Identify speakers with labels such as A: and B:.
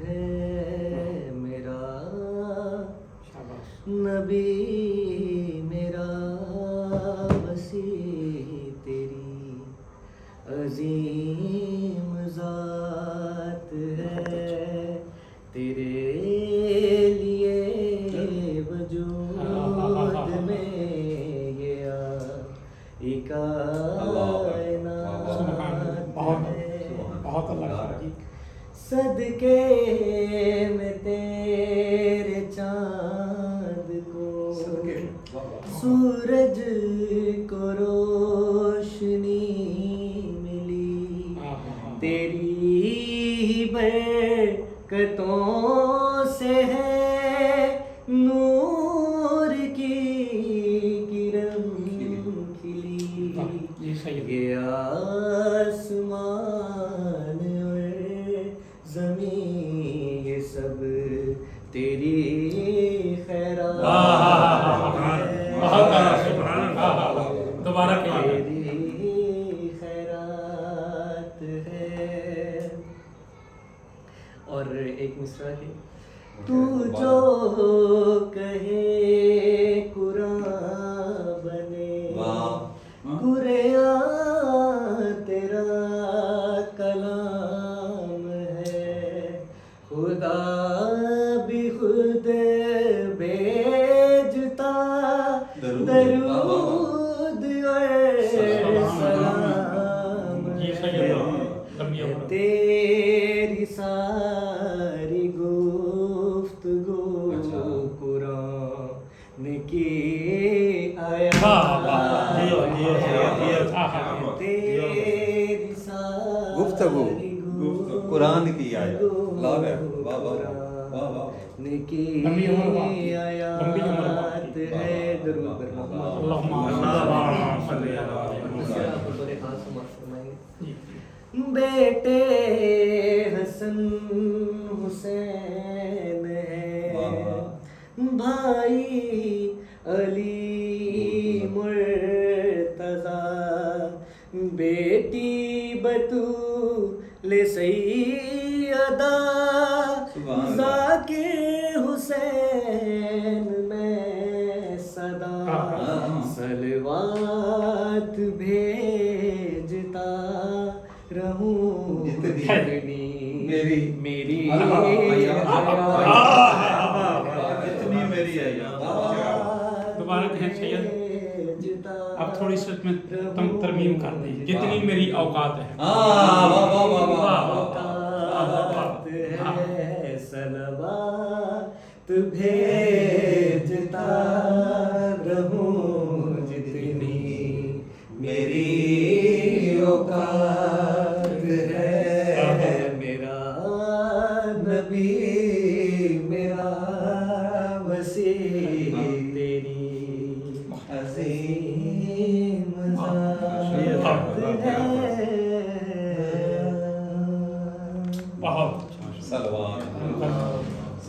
A: ہے میرا نبی میرا وسیع تیری عظیم ذات ہے تیرے لیے وجود میں یہ ایک
B: بہت اللہ کی
A: صدقے میں تیرے چاند کو سورج کو روشنی ملی تیری برکتوں سے ہے نور کی کرن کھلی یہ آسمان اور زمین یہ سب تیری خیرات
B: دوبارہ
A: تیری خیرات ہے. اور ایک مصرع ہے تو جو کہے قرآن بنے قرآن تیرا کلام ہے خدا بھی خود بھیجتا درود اور سلام ہے تیری ساری گفتگو قرآن کی آیات تیری ساری
C: قرآن کی آیات
A: کی آیات ہے درود بر بیٹے حسن حسین ہے بھائی علی مرتضی بیٹی بطول سیدہ ذاکر حسین میں صدا صلوات بھیجتا رہوں جتنی میری
B: دوبارہ کہیں سید اب تھوڑی سی میں ترمیم کر دیں جتنی میری اوقات ہے
A: صلوات بھیجتا رہوں جتنی میری اوقات